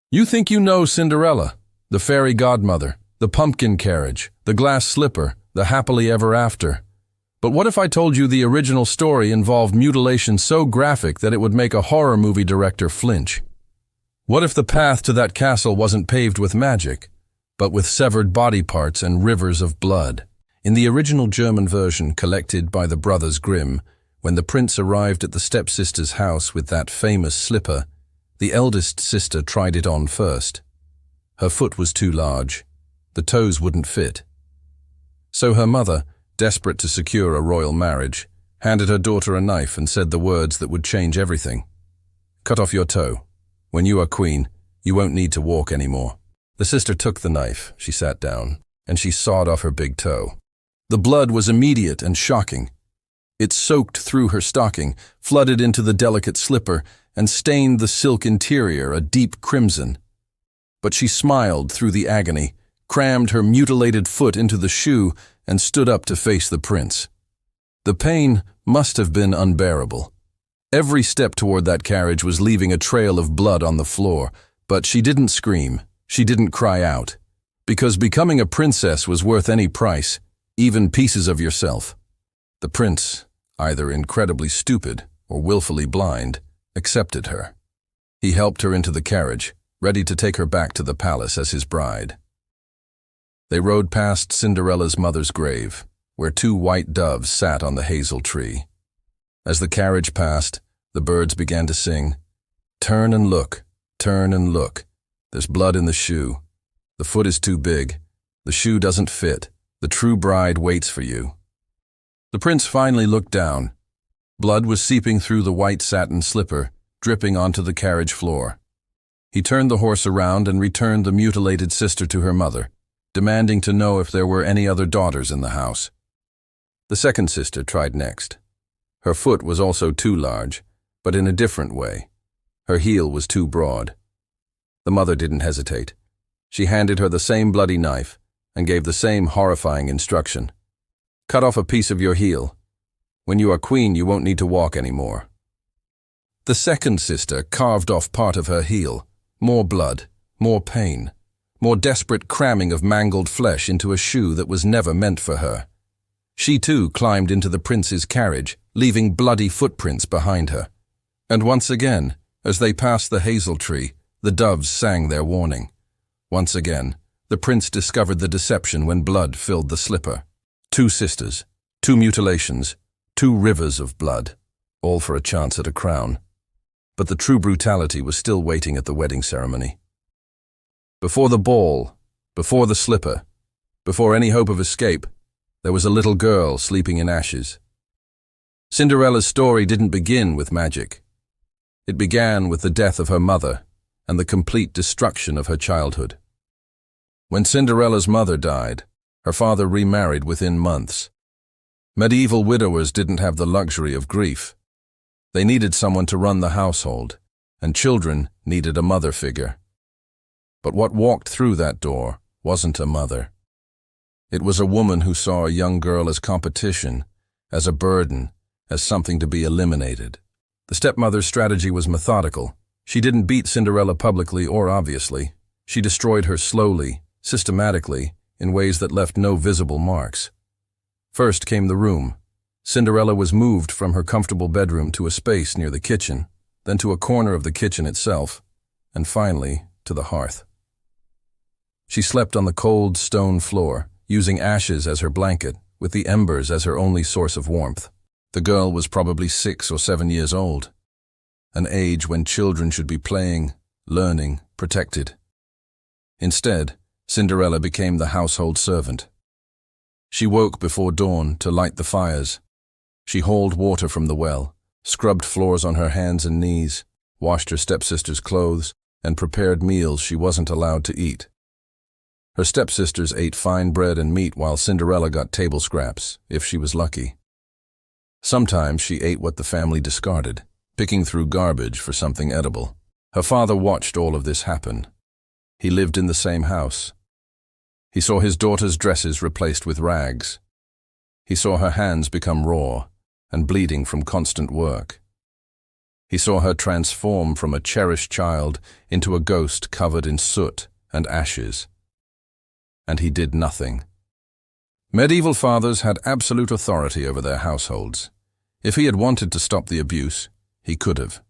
You think you know Cinderella, the fairy godmother, the pumpkin carriage, the glass slipper, the happily ever after. But what if I told you the original story involved mutilation so graphic that it would make a horror movie director flinch? What if the path to that castle wasn't paved with magic, but with severed body parts and rivers of blood? In the original German version collected by the Brothers Grimm, when the prince arrived at the stepsister's house with that famous slipper, the eldest sister tried it on first. Her foot was too large. The toes wouldn't fit. So her mother, desperate to secure a royal marriage, handed her daughter a knife and said the words that would change everything. "Cut off your toe. When you are queen, you won't need to walk anymore." The sister took the knife, she sat down, and she sawed off her big toe. The blood was immediate and shocking. It soaked through her stocking, flooded into the delicate slipper, and stained the silk interior a deep crimson. But she smiled through the agony, crammed her mutilated foot into the shoe, and stood up to face the prince. The pain must have been unbearable. Every step toward that carriage was leaving a trail of blood on the floor, but she didn't scream, she didn't cry out, because becoming a princess was worth any price, even pieces of yourself. The prince, either incredibly stupid or willfully blind, accepted her. He helped her into the carriage, ready to take her back to the palace as his bride. They rode past Cinderella's mother's grave, where two white doves sat on the hazel tree. As the carriage passed, the birds began to sing, "Turn and look, turn and look. There's blood in the shoe. The foot is too big. The shoe doesn't fit. The true bride waits for you." The prince finally looked down. Blood was seeping through the white satin slipper, dripping onto the carriage floor. He turned the horse around and returned the mutilated sister to her mother, demanding to know if there were any other daughters in the house. The second sister tried next. Her foot was also too large, but in a different way. Her heel was too broad. The mother didn't hesitate. She handed her the same bloody knife and gave the same horrifying instruction. "Cut off a piece of your heel. When you are queen, you won't need to walk anymore." The second sister carved off part of her heel. More blood, more pain, more desperate cramming of mangled flesh into a shoe that was never meant for her. She too climbed into the prince's carriage, leaving bloody footprints behind her. And once again, as they passed the hazel tree, the doves sang their warning. Once again, the prince discovered the deception when blood filled the slipper. Two sisters, two mutilations, two rivers of blood, all for a chance at a crown. But the true brutality was still waiting at the wedding ceremony. Before the ball, before the slipper, before any hope of escape, there was a little girl sleeping in ashes. Cinderella's story didn't begin with magic. It began with the death of her mother and the complete destruction of her childhood. When Cinderella's mother died, her father remarried within months. Medieval widowers didn't have the luxury of grief. They needed someone to run the household, and children needed a mother figure. But what walked through that door wasn't a mother. It was a woman who saw a young girl as competition, as a burden, as something to be eliminated. The stepmother's strategy was methodical. She didn't beat Cinderella publicly or obviously. She destroyed her slowly, systematically, in ways that left no visible marks. First came the room. Cinderella was moved from her comfortable bedroom to a space near the kitchen, then to a corner of the kitchen itself, and finally to the hearth. She slept on the cold stone floor, using ashes as her blanket, with the embers as her only source of warmth. The girl was probably 6 or 7 years old, an age when children should be playing, learning, protected. Instead, Cinderella became the household servant. She woke before dawn to light the fires. She hauled water from the well, scrubbed floors on her hands and knees, washed her stepsister's clothes, and prepared meals she wasn't allowed to eat. Her stepsisters ate fine bread and meat while Cinderella got table scraps, if she was lucky. Sometimes she ate what the family discarded, picking through garbage for something edible. Her father watched all of this happen. He lived in the same house. He saw his daughter's dresses replaced with rags. He saw her hands become raw and bleeding from constant work. He saw her transform from a cherished child into a ghost covered in soot and ashes. And he did nothing. Medieval fathers had absolute authority over their households. If he had wanted to stop the abuse, he could have.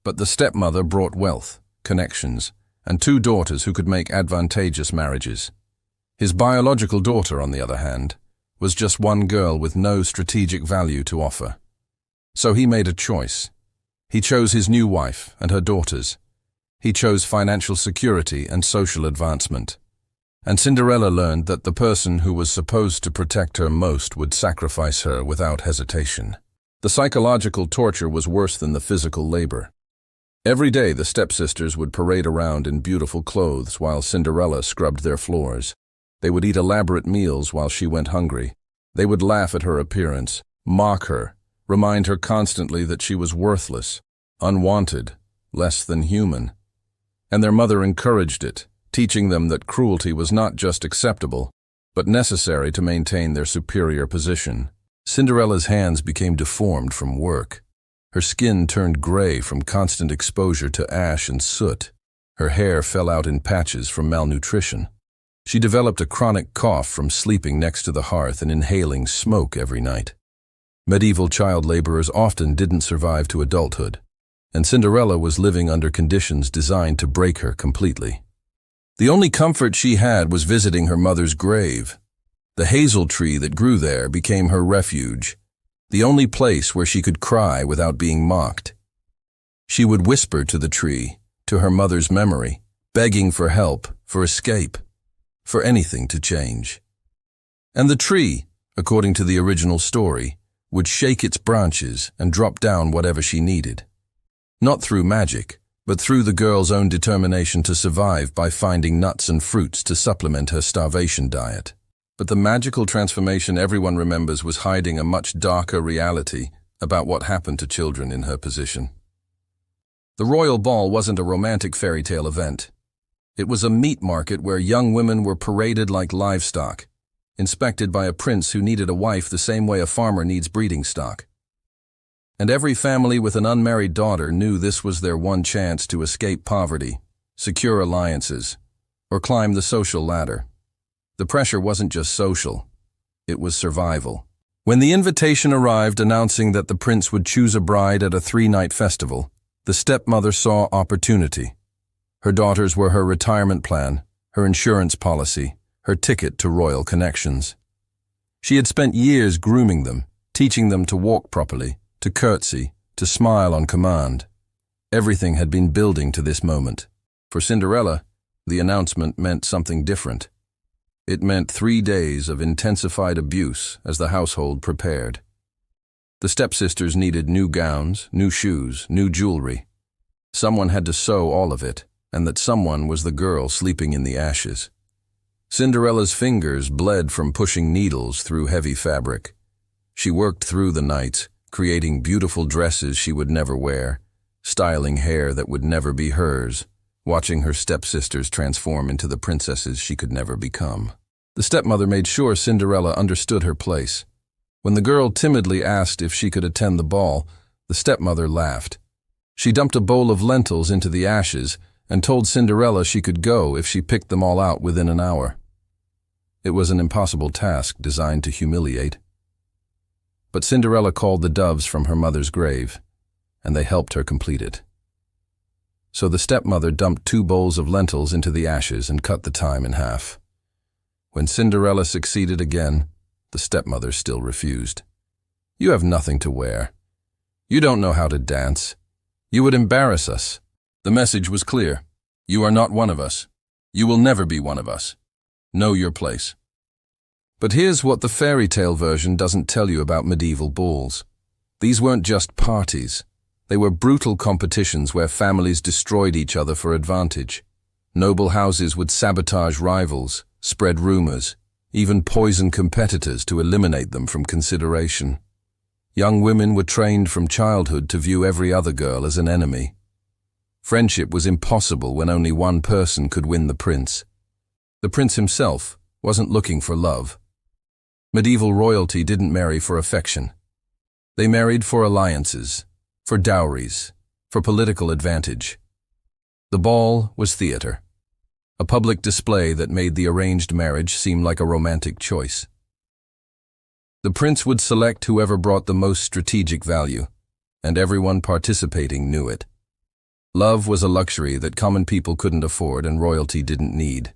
But the stepmother brought wealth, connections, and 2 daughters who could make advantageous marriages. His biological daughter, on the other hand, was just one girl with no strategic value to offer. So he made a choice. He chose his new wife and her daughters. He chose financial security and social advancement. And Cinderella learned that the person who was supposed to protect her most would sacrifice her without hesitation. The psychological torture was worse than the physical labor. Every day the stepsisters would parade around in beautiful clothes while Cinderella scrubbed their floors. They would eat elaborate meals while she went hungry. They would laugh at her appearance, mock her, remind her constantly that she was worthless, unwanted, less than human. And their mother encouraged it, teaching them that cruelty was not just acceptable, but necessary to maintain their superior position. Cinderella's hands became deformed from work. Her skin turned gray from constant exposure to ash and soot. Her hair fell out in patches from malnutrition. She developed a chronic cough from sleeping next to the hearth and inhaling smoke every night. Medieval child laborers often didn't survive to adulthood, and Cinderella was living under conditions designed to break her completely. The only comfort she had was visiting her mother's grave. The hazel tree that grew there became her refuge, the only place where she could cry without being mocked. She would whisper to the tree, to her mother's memory, begging for help, for escape, for anything to change. And the tree, according to the original story, would shake its branches and drop down whatever she needed. Not through magic, but through the girl's own determination to survive by finding nuts and fruits to supplement her starvation diet. But the magical transformation everyone remembers was hiding a much darker reality about what happened to children in her position. The royal ball wasn't a romantic fairy tale event. It was a meat market where young women were paraded like livestock, inspected by a prince who needed a wife the same way a farmer needs breeding stock. And every family with an unmarried daughter knew this was their one chance to escape poverty, secure alliances, or climb the social ladder. The pressure wasn't just social, it was survival. When the invitation arrived announcing that the prince would choose a bride at a 3-night festival, the stepmother saw opportunity. Her daughters were her retirement plan, her insurance policy, her ticket to royal connections. She had spent years grooming them, teaching them to walk properly, to curtsy, to smile on command. Everything had been building to this moment. For Cinderella, the announcement meant something different. It meant 3 days of intensified abuse as the household prepared. The stepsisters needed new gowns, new shoes, new jewelry. Someone had to sew all of it, and that someone was the girl sleeping in the ashes. Cinderella's fingers bled from pushing needles through heavy fabric. She worked through the nights, creating beautiful dresses she would never wear, styling hair that would never be hers, watching her stepsisters transform into the princesses she could never become. The stepmother made sure Cinderella understood her place. When the girl timidly asked if she could attend the ball, the stepmother laughed. She dumped a bowl of lentils into the ashes and told Cinderella she could go if she picked them all out within an hour. It was an impossible task designed to humiliate. But Cinderella called the doves from her mother's grave, and they helped her complete it. So the stepmother dumped 2 bowls of lentils into the ashes and cut the time in half. When Cinderella succeeded again, the stepmother still refused. "You have nothing to wear. You don't know how to dance. You would embarrass us." The message was clear. You are not one of us. You will never be one of us. Know your place. But here's what the fairy tale version doesn't tell you about medieval balls. These weren't just parties. They were brutal competitions where families destroyed each other for advantage. Noble houses would sabotage rivals, spread rumors, even poison competitors to eliminate them from consideration. Young women were trained from childhood to view every other girl as an enemy. Friendship was impossible when only one person could win the prince. The prince himself wasn't looking for love. Medieval royalty didn't marry for affection. They married for alliances, for dowries, for political advantage. The ball was theater, a public display that made the arranged marriage seem like a romantic choice. The prince would select whoever brought the most strategic value, and everyone participating knew it. Love was a luxury that common people couldn't afford and royalty didn't need.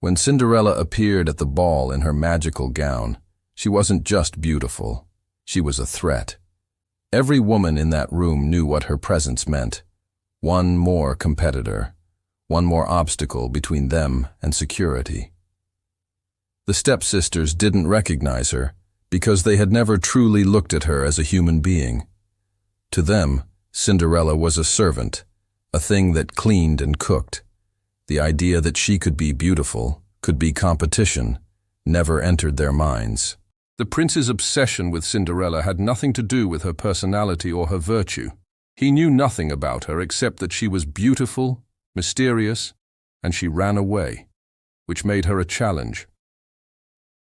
When Cinderella appeared at the ball in her magical gown, she wasn't just beautiful, she was a threat. Every woman in that room knew what her presence meant. One more competitor, one more obstacle between them and security. The stepsisters didn't recognize her because they had never truly looked at her as a human being. To them, Cinderella was a servant, a thing that cleaned and cooked. The idea that she could be beautiful, could be competition, never entered their minds. The prince's obsession with Cinderella had nothing to do with her personality or her virtue. He knew nothing about her except that she was beautiful, mysterious, and she ran away, which made her a challenge.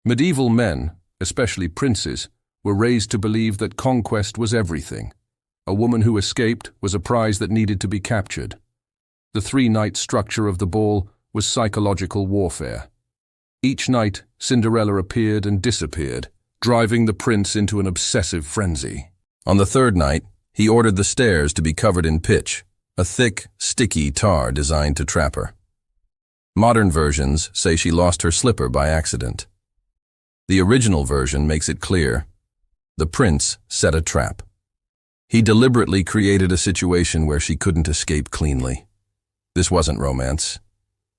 Medieval men, especially princes, were raised to believe that conquest was everything. A woman who escaped was a prize that needed to be captured. The three-night structure of the ball was psychological warfare. Each night, Cinderella appeared and disappeared, driving the prince into an obsessive frenzy. On the third night, he ordered the stairs to be covered in pitch, a thick, sticky tar designed to trap her. Modern versions say she lost her slipper by accident. The original version makes it clear. The prince set a trap. He deliberately created a situation where she couldn't escape cleanly. This wasn't romance.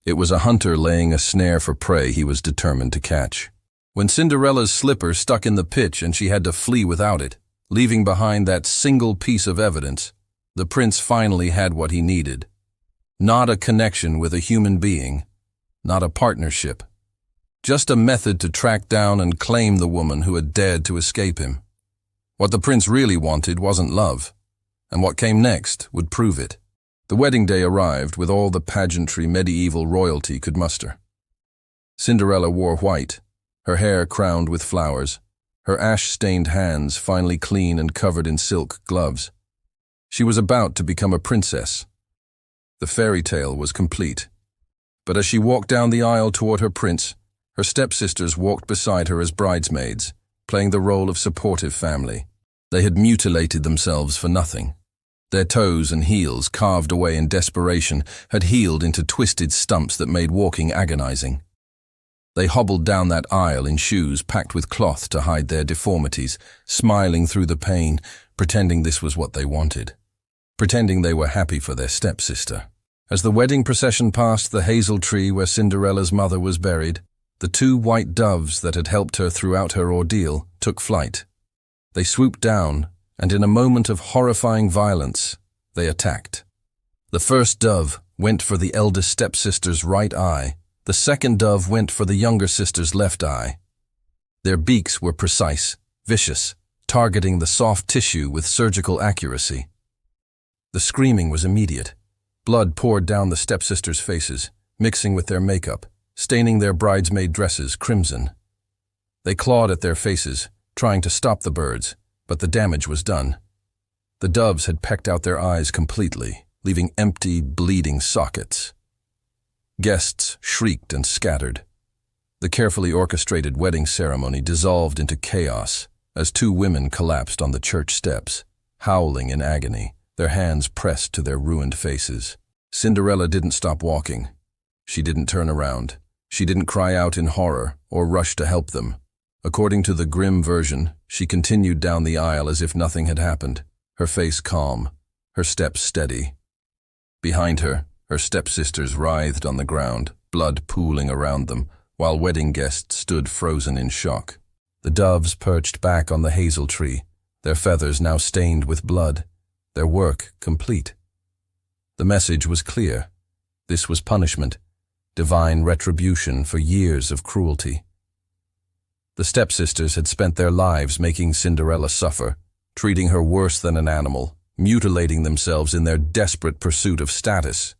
It was a hunter laying a snare for prey he was determined to catch. When Cinderella's slipper stuck in the pitch and she had to flee without it, leaving behind that single piece of evidence, the prince finally had what he needed. Not a connection with a human being, not a partnership. Just a method to track down and claim the woman who had dared to escape him. What the prince really wanted wasn't love, and what came next would prove it. The wedding day arrived with all the pageantry medieval royalty could muster. Cinderella wore white, her hair crowned with flowers, her ash-stained hands finally clean and covered in silk gloves. She was about to become a princess. The fairy tale was complete. But as she walked down the aisle toward her prince, her stepsisters walked beside her as bridesmaids, playing the role of supportive family. They had mutilated themselves for nothing. Their toes and heels, carved away in desperation, had healed into twisted stumps that made walking agonizing. They hobbled down that aisle in shoes packed with cloth to hide their deformities, smiling through the pain, pretending this was what they wanted. Pretending they were happy for their stepsister. As the wedding procession passed the hazel tree where Cinderella's mother was buried, the two white doves that had helped her throughout her ordeal took flight. They swooped down, and in a moment of horrifying violence, they attacked. The first dove went for the eldest stepsister's right eye. The second dove went for the younger sister's left eye. Their beaks were precise, vicious, targeting the soft tissue with surgical accuracy. The screaming was immediate. Blood poured down the stepsisters' faces, mixing with their makeup, staining their bridesmaid dresses crimson. They clawed at their faces, trying to stop the birds, but the damage was done. The doves had pecked out their eyes completely, leaving empty, bleeding sockets. Guests shrieked and scattered. The carefully orchestrated wedding ceremony dissolved into chaos as two women collapsed on the church steps, howling in agony, their hands pressed to their ruined faces. Cinderella didn't stop walking. She didn't turn around. She didn't cry out in horror or rush to help them. According to the grim version, she continued down the aisle as if nothing had happened, her face calm, her steps steady. Behind her, her stepsisters writhed on the ground, blood pooling around them, while wedding guests stood frozen in shock. The doves perched back on the hazel tree, their feathers now stained with blood, their work complete. The message was clear. This was punishment, divine retribution for years of cruelty. The stepsisters had spent their lives making Cinderella suffer, treating her worse than an animal, mutilating themselves in their desperate pursuit of status.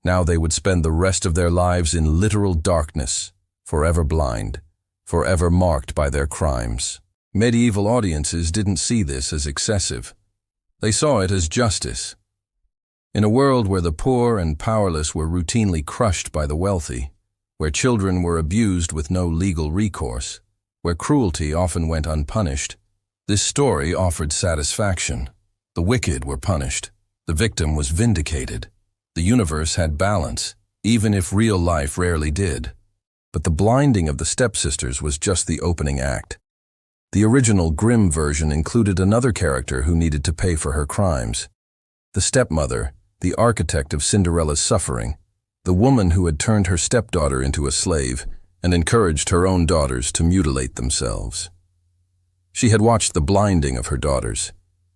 Now they would spend the rest of their lives in literal darkness, forever blind, forever marked by their crimes. Medieval audiences didn't see this as excessive. They saw it as justice. In a world where the poor and powerless were routinely crushed by the wealthy, where children were abused with no legal recourse, where cruelty often went unpunished, this story offered satisfaction. The wicked were punished. The victim was vindicated. The universe had balance, even if real life rarely did. But the blinding of the stepsisters was just the opening act. The original Grimm version included another character who needed to pay for her crimes. The stepmother, the architect of Cinderella's suffering, the woman who had turned her stepdaughter into a slave and encouraged her own daughters to mutilate themselves. She had watched the blinding of her daughters,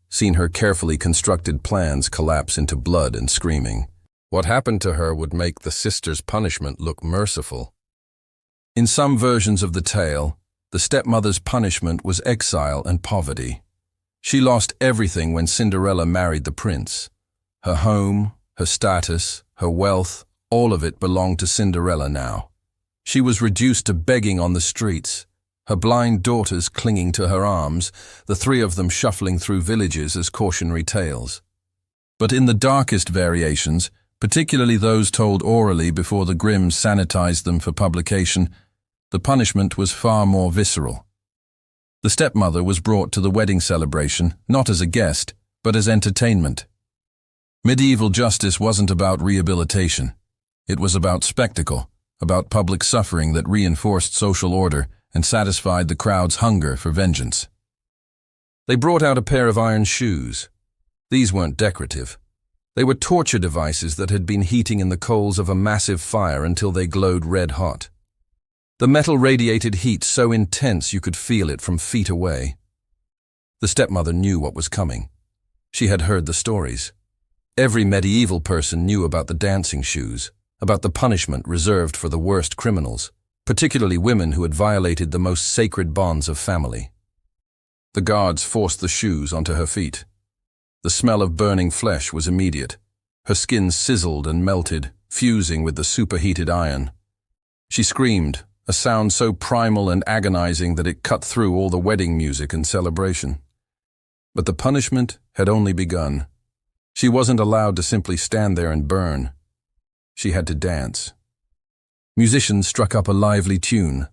seen her carefully constructed plans collapse into blood and screaming. What happened to her would make the sisters' punishment look merciful. In some versions of the tale, the stepmother's punishment was exile and poverty. She lost everything when Cinderella married the prince. Her home, her status, her wealth, all of it belonged to Cinderella now. She was reduced to begging on the streets, her blind daughters clinging to her arms, the three of them shuffling through villages as cautionary tales. But in the darkest variations, particularly those told orally before the Grimms sanitized them for publication, the punishment was far more visceral. The stepmother was brought to the wedding celebration, not as a guest, but as entertainment. Medieval justice wasn't about rehabilitation. It was about spectacle, about public suffering that reinforced social order and satisfied the crowd's hunger for vengeance. They brought out a pair of iron shoes. These weren't decorative. They were torture devices that had been heating in the coals of a massive fire until they glowed red hot. The metal radiated heat so intense you could feel it from feet away. The stepmother knew what was coming. She had heard the stories. Every medieval person knew about the dancing shoes, about the punishment reserved for the worst criminals, particularly women who had violated the most sacred bonds of family. The guards forced the shoes onto her feet. The smell of burning flesh was immediate. Her skin sizzled and melted, fusing with the superheated iron. She screamed, a sound so primal and agonizing that it cut through all the wedding music and celebration. But the punishment had only begun. She wasn't allowed to simply stand there and burn. She had to dance. Musicians struck up a lively tune.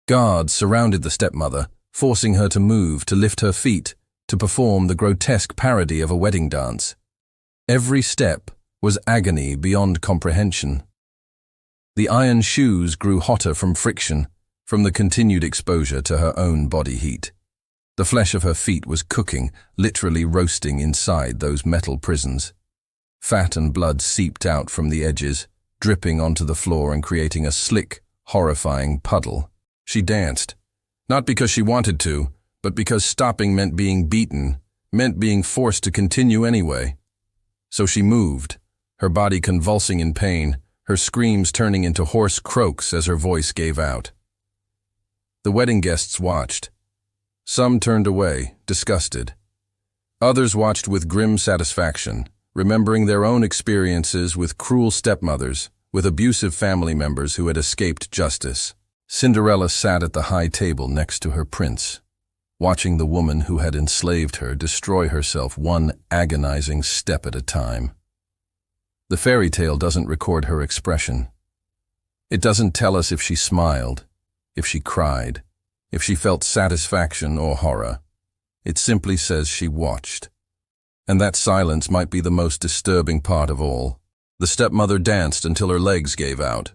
Guards surrounded the stepmother, forcing her to move, to lift her feet, to perform the grotesque parody of a wedding dance. Every step was agony beyond comprehension. The iron shoes grew hotter from friction, from the continued exposure to her own body heat. The flesh of her feet was cooking, literally roasting inside those metal prisons. Fat and blood seeped out from the edges, dripping onto the floor and creating a slick, horrifying puddle. She danced, not because she wanted to, but because stopping meant being beaten, meant being forced to continue anyway. So she moved, her body convulsing in pain, her screams turning into hoarse croaks as her voice gave out. The wedding guests watched. Some turned away, disgusted. Others watched with grim satisfaction, remembering their own experiences with cruel stepmothers, with abusive family members who had escaped justice. Cinderella sat at the high table next to her prince, watching the woman who had enslaved her destroy herself one agonizing step at a time. The fairy tale doesn't record her expression. It doesn't tell us if she smiled, if she cried, if she felt satisfaction or horror. It simply says she watched. And that silence might be the most disturbing part of all. The stepmother danced until her legs gave out.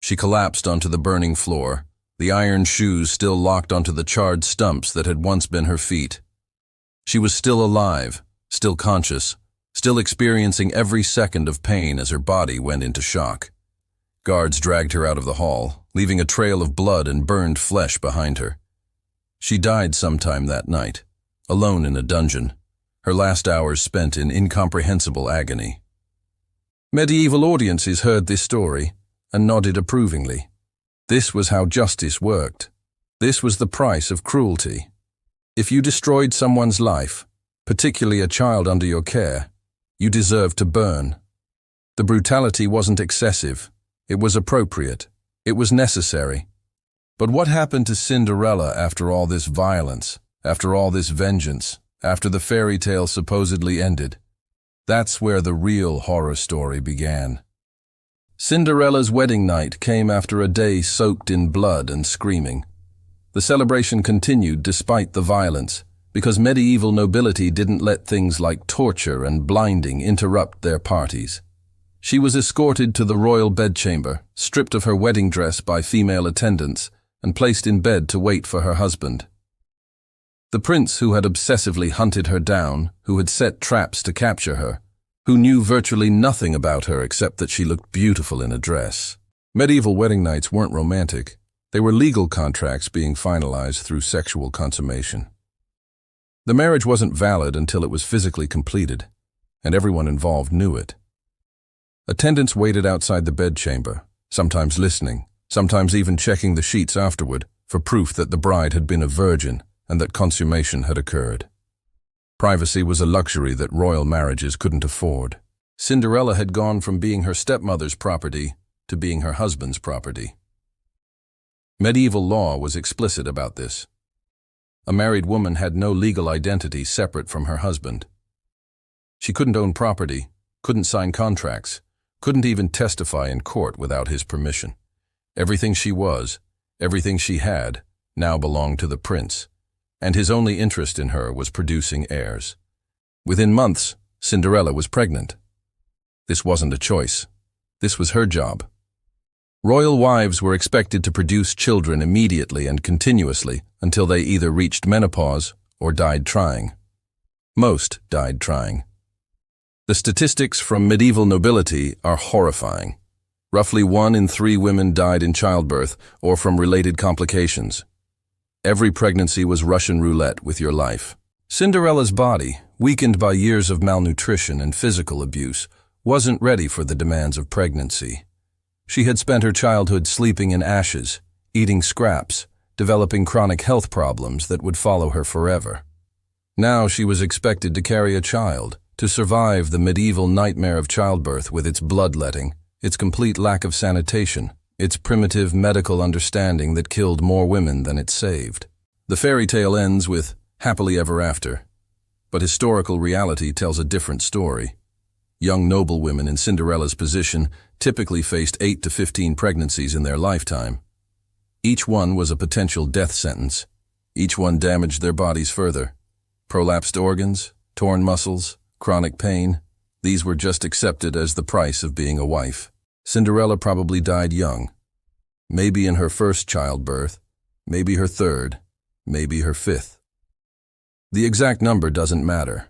She collapsed onto the burning floor, the iron shoes still locked onto the charred stumps that had once been her feet. She was still alive, still conscious, still experiencing every second of pain as her body went into shock. Guards dragged her out of the hall, leaving a trail of blood and burned flesh behind her. She died sometime that night, alone in a dungeon, her last hours spent in incomprehensible agony. Medieval audiences heard this story and nodded approvingly. This was how justice worked. This was the price of cruelty. If you destroyed someone's life, particularly a child under your care, you deserved to burn. The brutality wasn't excessive. It was appropriate. It was necessary. But what happened to Cinderella after all this violence, after all this vengeance, after the fairy tale supposedly ended. That's where the real horror story began. Cinderella's wedding night came after a day soaked in blood and screaming. The celebration continued despite the violence, because medieval nobility didn't let things like torture and blinding interrupt their parties. She was escorted to the royal bedchamber, stripped of her wedding dress by female attendants, and placed in bed to wait for her husband. The prince who had obsessively hunted her down, who had set traps to capture her, who knew virtually nothing about her except that she looked beautiful in a dress. Medieval wedding nights weren't romantic. They were legal contracts being finalized through sexual consummation. The marriage wasn't valid until it was physically completed, and everyone involved knew it. Attendants waited outside the bedchamber, sometimes listening, sometimes even checking the sheets afterward for proof that the bride had been a virgin and that consummation had occurred. Privacy was a luxury that royal marriages couldn't afford. Cinderella had gone from being her stepmother's property to being her husband's property. Medieval law was explicit about this. A married woman had no legal identity separate from her husband. She couldn't own property, couldn't sign contracts, couldn't even testify in court without his permission. Everything she was, everything she had, now belonged to the prince, and his only interest in her was producing heirs. Within months, Cinderella was pregnant. This wasn't a choice. This was her job. Royal wives were expected to produce children immediately and continuously until they either reached menopause or died trying. Most died trying. The statistics from medieval nobility are horrifying. Roughly 1 in 3 women died in childbirth or from related complications. Every pregnancy was Russian roulette with your life. Cinderella's body, weakened by years of malnutrition and physical abuse, wasn't ready for the demands of pregnancy. She had spent her childhood sleeping in ashes, eating scraps, developing chronic health problems that would follow her forever. Now she was expected to carry a child, to survive the medieval nightmare of childbirth with its bloodletting, its complete lack of sanitation, its primitive medical understanding that killed more women than it saved. The fairy tale ends with happily ever after, but historical reality tells a different story. Young noblewomen in Cinderella's position typically faced 8 to 15 pregnancies in their lifetime. Each one was a potential death sentence. Each one damaged their bodies further. Prolapsed organs, torn muscles, chronic pain, these were just accepted as the price of being a wife. Cinderella probably died young. Maybe in her first childbirth, maybe her third, maybe her 5th. The exact number doesn't matter.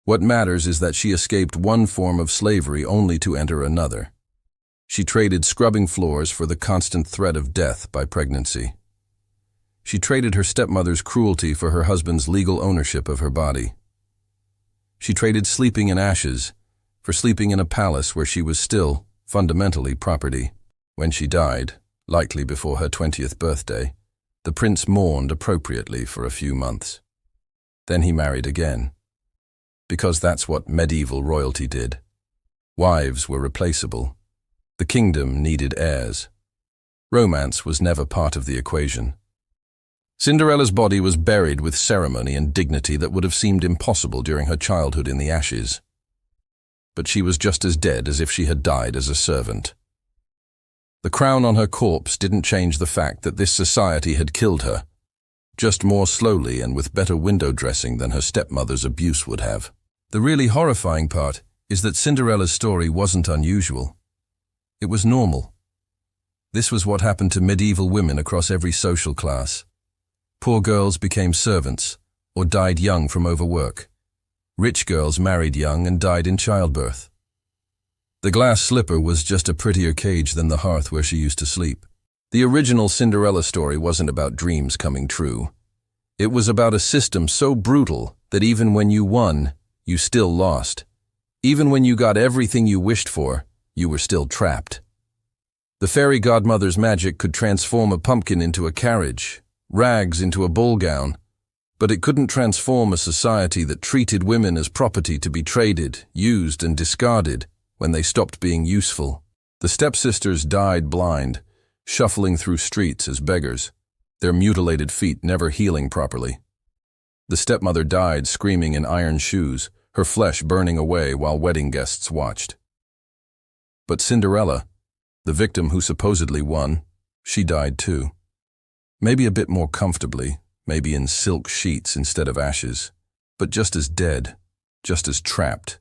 What matters is that she escaped one form of slavery only to enter another. She traded scrubbing floors for the constant threat of death by pregnancy. She traded her stepmother's cruelty for her husband's legal ownership of her body. She traded sleeping in ashes for sleeping in a palace where she was still, fundamentally, property. When she died, likely before her 20th birthday, the prince mourned appropriately for a few months. Then he married again. Because that's what medieval royalty did. Wives were replaceable. The kingdom needed heirs. Romance was never part of the equation. Cinderella's body was buried with ceremony and dignity that would have seemed impossible during her childhood in the ashes. But she was just as dead as if she had died as a servant. The crown on her corpse didn't change the fact that this society had killed her, just more slowly and with better window dressing than her stepmother's abuse would have. The really horrifying part is that Cinderella's story wasn't unusual. It was normal. This was what happened to medieval women across every social class. Poor girls became servants or died young from overwork. Rich girls married young and died in childbirth. The glass slipper was just a prettier cage than the hearth where she used to sleep. The original Cinderella story wasn't about dreams coming true. It was about a system so brutal that even when you won, you still lost. Even when you got everything you wished for, you were still trapped. The fairy godmother's magic could transform a pumpkin into a carriage, rags into a ball gown, but it couldn't transform a society that treated women as property to be traded, used, and discarded when they stopped being useful. The stepsisters died blind, shuffling through streets as beggars, their mutilated feet never healing properly. The stepmother died screaming in iron shoes, her flesh burning away while wedding guests watched. But Cinderella, the victim who supposedly won, she died too. Maybe a bit more comfortably, maybe in silk sheets instead of ashes, but just as dead, just as trapped,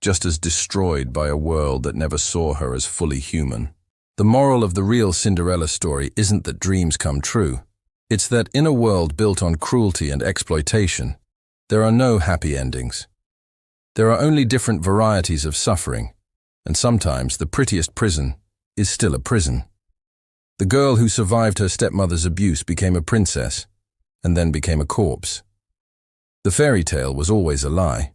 just as destroyed by a world that never saw her as fully human. The moral of the real Cinderella story isn't that dreams come true. It's that in a world built on cruelty and exploitation, there are no happy endings. There are only different varieties of suffering, and sometimes the prettiest prison is still a prison. The girl who survived her stepmother's abuse became a princess, and then became a corpse. The fairy tale was always a lie.